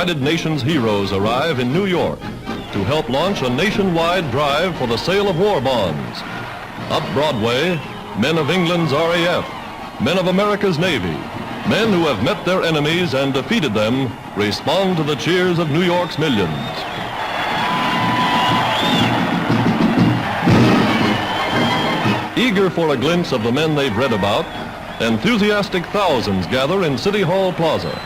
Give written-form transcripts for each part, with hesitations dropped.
United Nations heroes arrive in New York to help launch a nationwide drive for the sale of war bonds. Up Broadway, men of England's RAF, men of America's Navy, men who have met their enemies and defeated them, respond to the cheers of New York's millions. Eager for a glimpse of the men they've read about, enthusiastic thousands gather in City Hall Plaza.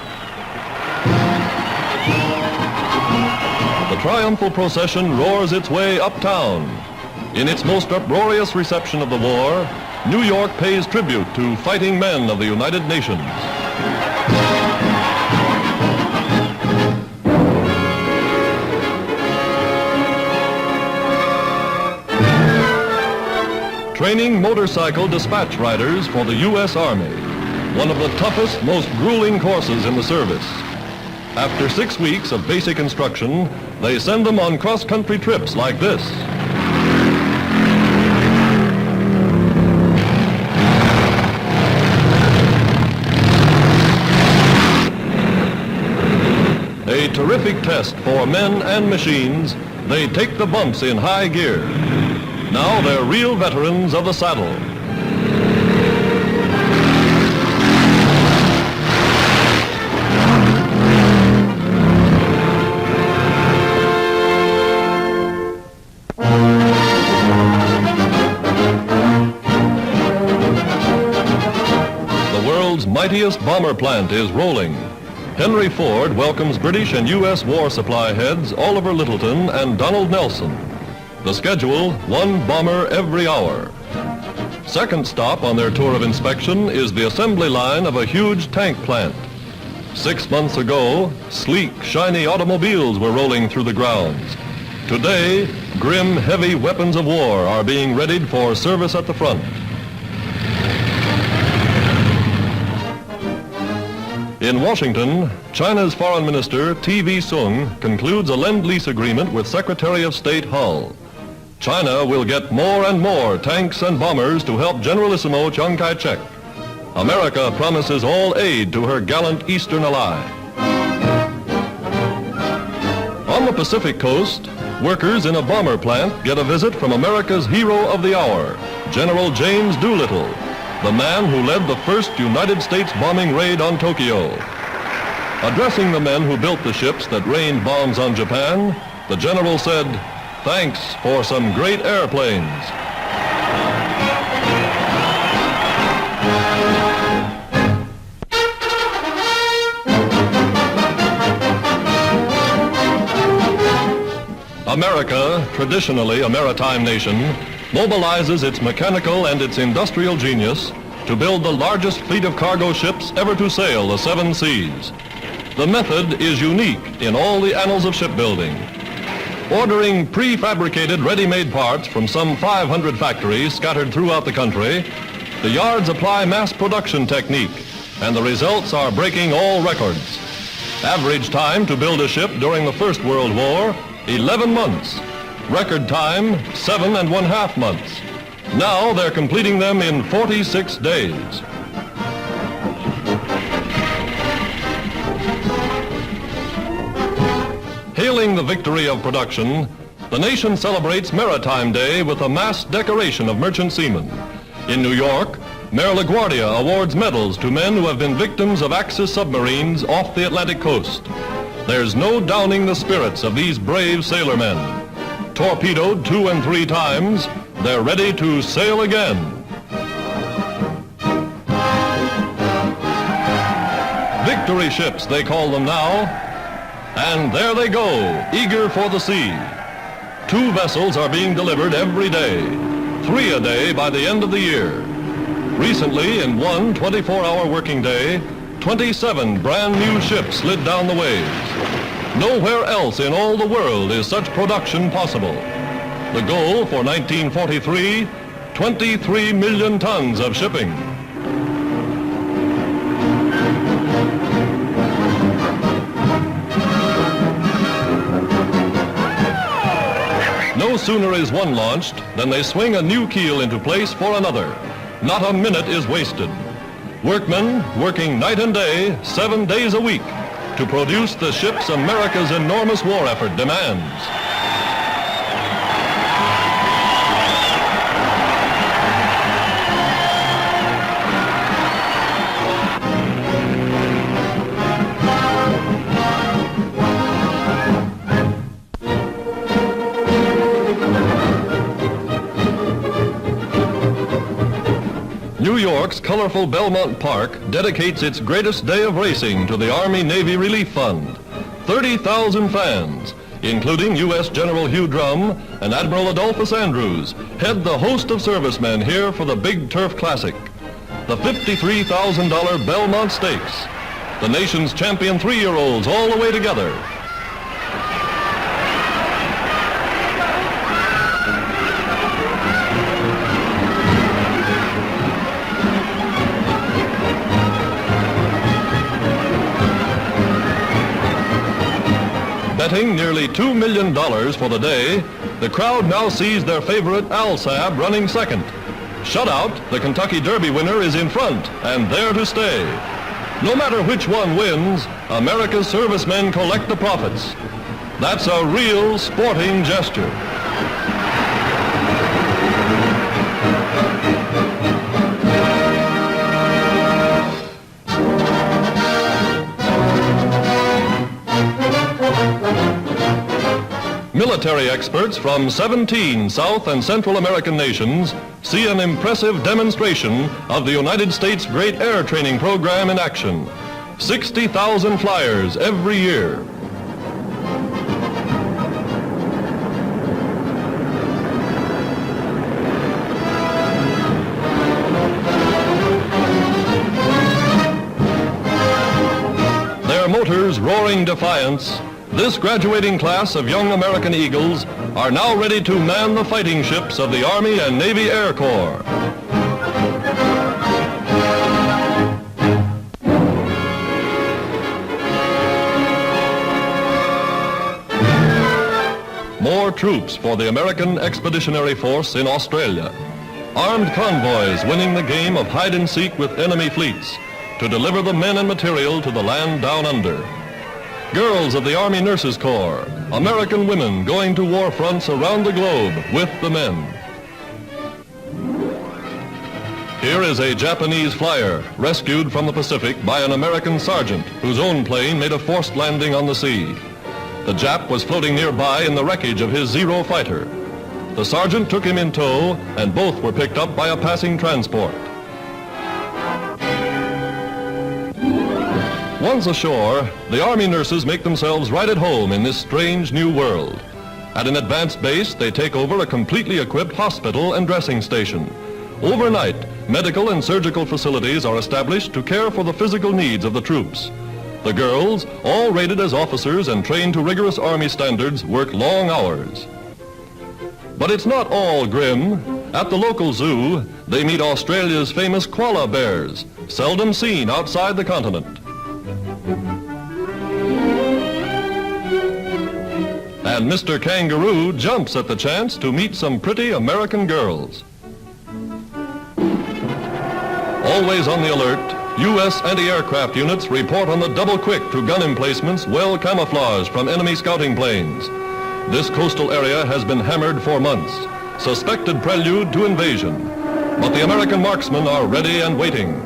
The triumphal procession roars its way uptown. In its most uproarious reception of the war, New York pays tribute to fighting men of the United Nations. Training motorcycle dispatch riders for the U.S. Army, one of the toughest, most grueling courses in the service. After 6 weeks of basic instruction, they send them on cross-country trips like this. A terrific test for men and machines. They take the bumps in high gear. Now they're real veterans of the saddle. The world's mightiest bomber plant is rolling. Henry Ford welcomes British and U.S. war supply heads Oliver Littleton and Donald Nelson. The schedule, one bomber every hour. Second stop on their tour of inspection is the assembly line of a huge tank plant. 6 months ago, sleek, shiny automobiles were rolling through the grounds. Today, grim, heavy weapons of war are being readied for service at the front. In Washington, China's Foreign Minister T.V. Soong concludes a Lend-Lease agreement with Secretary of State Hull. China will get more and more tanks and bombers to help Generalissimo Chiang Kai-shek. America promises all aid to her gallant eastern ally. On the Pacific coast, workers in a bomber plant get a visit from America's hero of the hour, General James Doolittle, the man who led the first United States bombing raid on Tokyo. Addressing the men who built the ships that rained bombs on Japan, the general said, "Thanks for some great airplanes." America, traditionally a maritime nation, mobilizes its mechanical and its industrial genius to build the largest fleet of cargo ships ever to sail the 7 seas. The method is unique in all the annals of shipbuilding. Ordering prefabricated ready-made parts from some 500 factories scattered throughout the country, the yards apply mass production technique, and the results are breaking all records. Average time to build a ship during the First World War, 11 months. Record time, 7½ months. Now they're completing them in 46 days. Hailing the victory of production, the nation celebrates Maritime Day with a mass decoration of merchant seamen. In New York, Mayor LaGuardia awards medals to men who have been victims of Axis submarines off the Atlantic coast. There's no downing the spirits of these brave sailormen. Torpedoed 2 and 3 times, they're ready to sail again. Victory ships, they call them now. And there they go, eager for the sea. 2 vessels are being delivered every day, 3 a day by the end of the year. Recently, in one 24-hour working day, 27 brand new ships slid down the waves. Nowhere else in all the world is such production possible. The goal for 1943, 23 million tons of shipping. No sooner is one launched than they swing a new keel into place for another. Not a minute is wasted. Workmen working night and day, 7 days a week. to produce the ships America's enormous war effort demands. New York's colorful Belmont Park dedicates its greatest day of racing to the Army-Navy Relief Fund. 30,000 fans, including U.S. General Hugh Drum and Admiral Adolphus Andrews, head the host of servicemen here for the Big Turf Classic, the $53,000 Belmont Stakes. The nation's champion three-year-olds all the way together. Betting nearly $2 million for the day, the crowd now sees their favorite Alsab running second. Shutout, the Kentucky Derby winner is in front and there to stay. No matter which one wins, America's servicemen collect the profits. That's a real sporting gesture. Military experts from 17 South and Central American nations see an impressive demonstration of the United States' great air training program in action. 60,000 flyers every year. Their motors roaring defiance, this graduating class of young American Eagles are now ready to man the fighting ships of the Army and Navy Air Corps. More troops for the American Expeditionary Force in Australia. Armed convoys winning the game of hide-and-seek with enemy fleets to deliver the men and material to the land down under. Girls of the Army Nurses Corps, American women going to war fronts around the globe with the men. Here is a Japanese flyer rescued from the Pacific by an American sergeant whose own plane made a forced landing on the sea. The Jap was floating nearby in the wreckage of his Zero fighter. The sergeant took him in tow and both were picked up by a passing transport. Once ashore, the Army nurses make themselves right at home in this strange new world. At an advanced base, they take over a completely equipped hospital and dressing station. Overnight, medical and surgical facilities are established to care for the physical needs of the troops. The girls, all rated as officers and trained to rigorous Army standards, work long hours. But it's not all grim. At the local zoo, they meet Australia's famous koala bears, seldom seen outside the continent. And Mr. Kangaroo jumps at the chance to meet some pretty American girls. Always on the alert, U.S. anti-aircraft units report on the double quick to gun emplacements well camouflaged from enemy scouting planes. This coastal area has been hammered for months, suspected prelude to invasion. But the American marksmen are ready and waiting.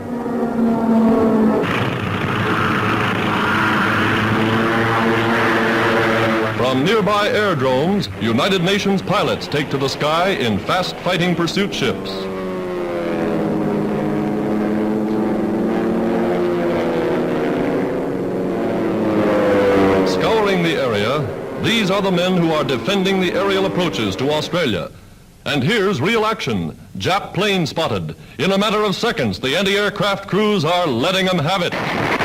From nearby aerodromes, United Nations pilots take to the sky in fast fighting pursuit ships. Scouring the area, these are the men who are defending the aerial approaches to Australia. And here's real action. Jap plane spotted. In a matter of seconds, the anti-aircraft crews are letting them have it.